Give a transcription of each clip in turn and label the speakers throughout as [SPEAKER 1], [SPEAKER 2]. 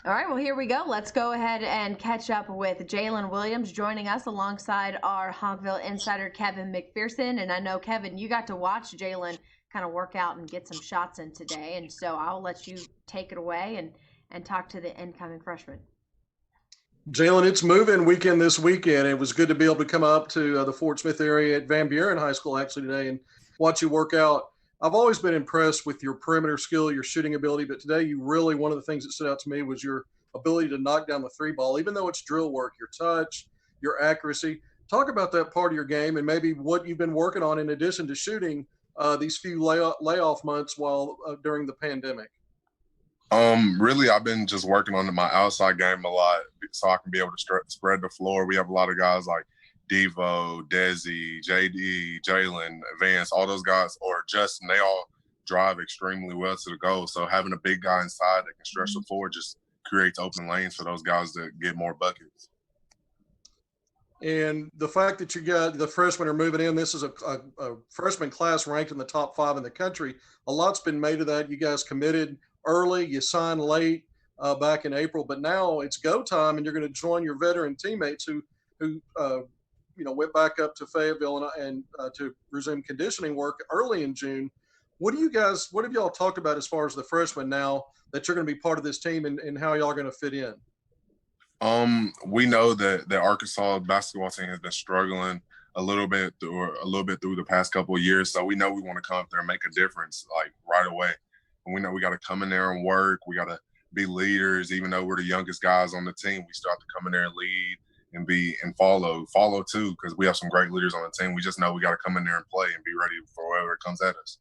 [SPEAKER 1] All right, well, here we go. Let's go ahead and catch up with Jaylin Williams joining us alongside our Hogville insider, Kevin McPherson. And I know, Kevin, you got to watch Jaylin kind of work out and get some shots in today. And so I'll let you take it away and talk to the incoming freshman.
[SPEAKER 2] Jaylin, it's moving weekend this weekend. It was good to be able to come up to the Fort Smith area at Van Buren High School actually today and watch you work out. I've always been impressed with your perimeter skill, your shooting ability, but today you really, one of the things that stood out to me was your ability to knock down the three ball, even though it's drill work, your touch, your accuracy. Talk about that part of your game and maybe what you've been working on in addition to shooting these few layoff months while during the pandemic.
[SPEAKER 3] Really, I've been just working on my outside game a lot so I can be able to spread the floor. We have a lot of guys like Devo, Desi, JD, Jalen, Vance, all those guys, or Justin, they all drive extremely well to the goal. So having a big guy inside that can stretch the floor just creates open lanes for those guys to get more buckets.
[SPEAKER 2] And the fact that you got the freshmen are moving in, this is a freshman class ranked in the top 5 in the country. A lot's been made of that. You guys committed early, you signed late back in April, but now it's go time, and you're going to join your veteran teammates who went back up to Fayetteville and to resume conditioning work early in June. What have y'all talked about as far as the freshmen now that you're going to be part of this team and how y'all are going to fit in?
[SPEAKER 3] We know that the Arkansas basketball team has been struggling a little bit through the past couple of years. So we know we want to come up there and make a difference like right away. And we know we got to come in there and work. We got to be leaders. Even though we're the youngest guys on the team, we still have to come in there and lead and follow too, because we have some great leaders on the team. We just know we got to come in there and play and be ready for whatever comes at us.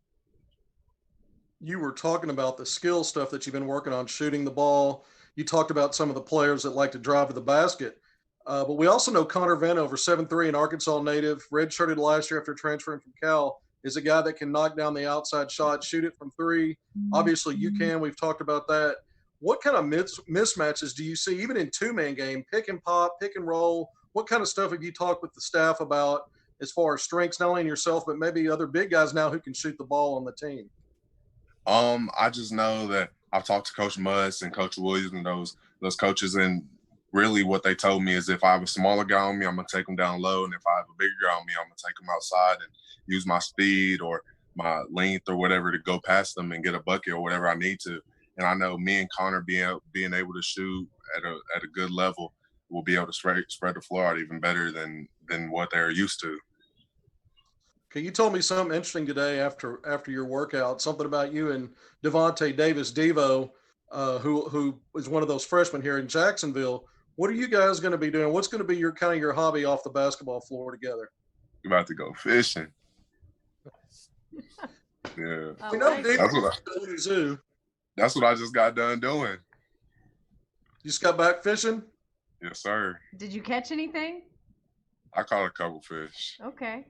[SPEAKER 2] You were talking about the skill stuff that you've been working on, shooting the ball. You talked about some of the players that like to drive to the basket. But we also know Connor Vanover, 7'3", an Arkansas native, redshirted last year after transferring from Cal, is a guy that can knock down the outside shot, shoot it from three. Obviously, you can. We've talked about that. What kind of mismatches do you see, even in two-man game, pick and pop, pick and roll? What kind of stuff have you talked with the staff about as far as strengths, not only in yourself, but maybe other big guys now who can shoot the ball on the team?
[SPEAKER 3] I just know that I've talked to Coach Mutz and Coach Williams and those coaches, and really what they told me is if I have a smaller guy on me, I'm going to take him down low, and if I have a bigger guy on me, I'm going to take him outside and use my speed or my length or whatever to go past them and get a bucket or whatever I need to. And I know me and Connor being able to shoot at a good level will be able to spread the floor out even better than what they're used to.
[SPEAKER 2] Okay, you told me something interesting today after your workout, something about you and Devontae Davis Devo, who is one of those freshmen here in Jacksonville. What are you guys going to be doing? What's going to be your hobby off the basketball floor together?
[SPEAKER 3] We're about to go fishing. Yeah.
[SPEAKER 2] We know
[SPEAKER 3] that's what I just got done doing.
[SPEAKER 2] You just got back fishing?
[SPEAKER 3] Yes, sir.
[SPEAKER 1] Did you catch anything?
[SPEAKER 3] I caught a couple fish.
[SPEAKER 1] Okay.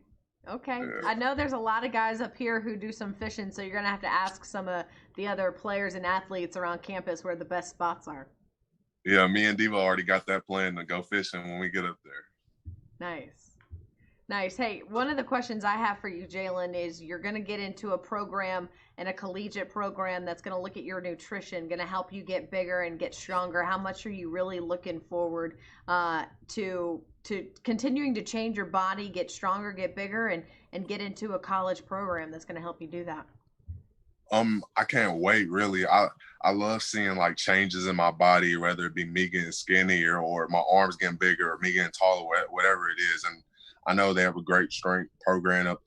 [SPEAKER 3] Yeah.
[SPEAKER 1] I know there's a lot of guys up here who do some fishing, so you're going to have to ask some of the other players and athletes around campus where the best spots are.
[SPEAKER 3] Yeah, me and Devo already got that plan to go fishing when we get up there.
[SPEAKER 1] Nice. Hey, one of the questions I have for you, Jaylin, is you're going to get into a program and a collegiate program that's going to look at your nutrition, going to help you get bigger and get stronger. How much are you really looking forward to continuing to change your body, get stronger, get bigger, and get into a college program that's going to help you do that?
[SPEAKER 3] I can't wait, really. I love seeing like changes in my body, whether it be me getting skinnier or my arms getting bigger or me getting taller, whatever it is. And I know they have a great strength program up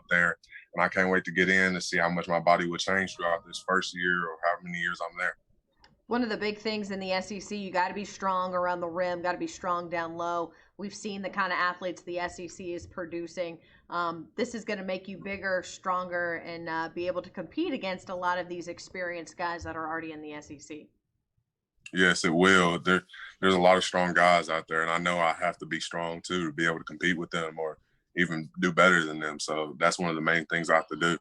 [SPEAKER 3] there, and I can't wait to get in to see how much my body will change throughout this first year or how many years I'm there.
[SPEAKER 1] One of the big things in the SEC, you got to be strong around the rim, got to be strong down low. We've seen the kind of athletes the SEC is producing. This is going to make you bigger, stronger, and be able to compete against a lot of these experienced guys that are already in the SEC.
[SPEAKER 3] Yes, it will. There's a lot of strong guys out there, and I know I have to be strong too to be able to compete with them or even do better than them. So that's one of the main things I have to do.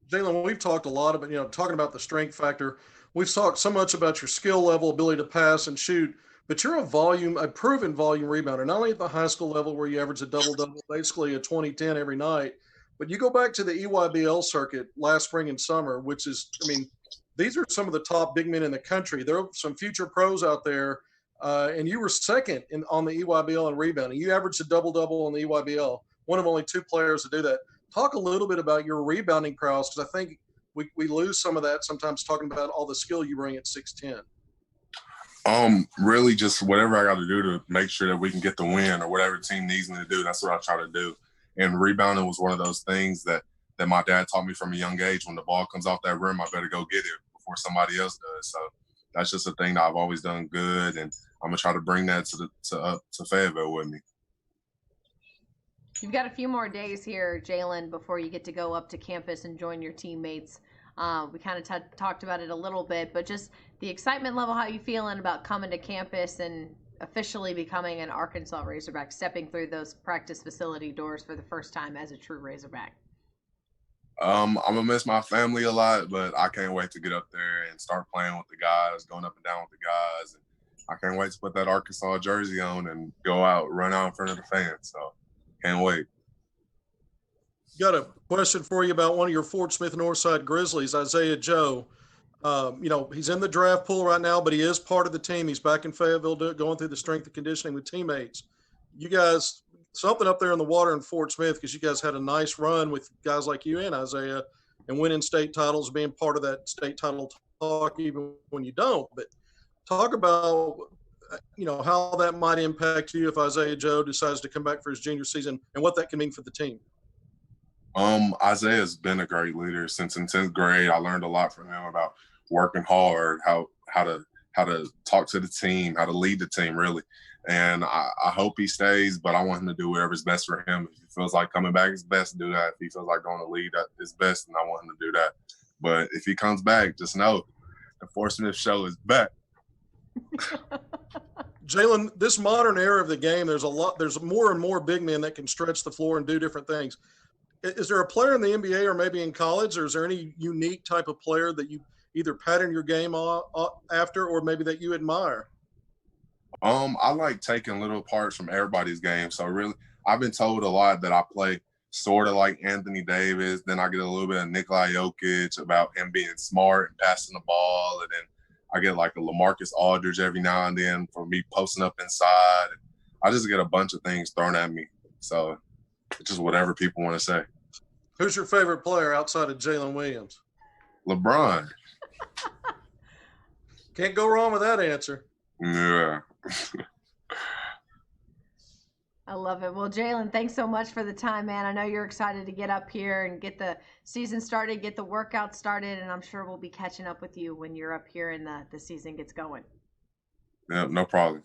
[SPEAKER 2] Jaylin, we've talked a lot about, talking about the strength factor. We've talked so much about your skill level, ability to pass and shoot, but you're a proven volume rebounder, not only at the high school level where you average a double-double, basically a 20-10 every night, but you go back to the EYBL circuit last spring and summer, which is, these are some of the top big men in the country. There are some future pros out there, and you were second on the EYBL in rebounding. You averaged a double-double on the EYBL, one of only two players to do that. Talk a little bit about your rebounding prowess, because I think we lose some of that sometimes talking about all the skill you bring at 6'10".
[SPEAKER 3] Really just whatever I got to do to make sure that we can get the win or whatever the team needs me to do. That's what I try to do. And rebounding was one of those things that my dad taught me from a young age. When the ball comes off that rim, I better go get it before somebody else does. So that's just a thing that I've always done good. And I'm going to try to bring that to Fayetteville with me.
[SPEAKER 1] You've got a few more days here, Jaylin, before you get to go up to campus and join your teammates. We kind of talked about it a little bit, but just the excitement level, how you feeling about coming to campus and officially becoming an Arkansas Razorback, stepping through those practice facility doors for the first time as a true Razorback?
[SPEAKER 3] I'm going to miss my family a lot, but I can't wait to get up there and start playing with the guys, going up and down with the guys. And I can't wait to put that Arkansas jersey on and go out, run out in front of the fans. So can't wait.
[SPEAKER 2] Got a question for you about one of your Fort Smith Northside Grizzlies, Isaiah Joe. He's in the draft pool right now, but he is part of the team. He's back in Fayetteville going through the strength and conditioning with teammates. You guys, something up there in the water in Fort Smith, because you guys had a nice run with guys like you and Isaiah and winning state titles, being part of that state title talk even when you don't. But talk about, how that might impact you if Isaiah Joe decides to come back for his junior season and what that can mean for the team.
[SPEAKER 3] Isaiah's been a great leader since in 10th grade. I learned a lot from him about working hard, how to talk to the team, how to lead the team, really. And I hope he stays, but I want him to do whatever's best for him. If he feels like coming back is best, do that. If he feels like going to lead is best, then I want him to do that. But if he comes back, just know the Fort Smith show is back.
[SPEAKER 2] Jaylin, this modern era of the game, there's more and more big men that can stretch the floor and do different things. Is there a player in the NBA or maybe in college, or is there any unique type of player that you either pattern your game after or maybe that you admire?
[SPEAKER 3] I like taking little parts from everybody's game. So really, I've been told a lot that I play sort of like Anthony Davis. Then I get a little bit of Nikola Jokic about him being smart and passing the ball. And then I get like a LaMarcus Aldridge every now and then for me posting up inside. I just get a bunch of things thrown at me. So it's just whatever people want to say.
[SPEAKER 2] Who's your favorite player outside of Jaylin Williams?
[SPEAKER 3] LeBron.
[SPEAKER 2] Can't go wrong with that answer.
[SPEAKER 3] Yeah.
[SPEAKER 1] I love it. Well, Jaylin, thanks so much for the time, man. I know you're excited to get up here and get the season started, get the workout started, and I'm sure we'll be catching up with you when you're up here and the season gets going.
[SPEAKER 3] Yeah, no problem.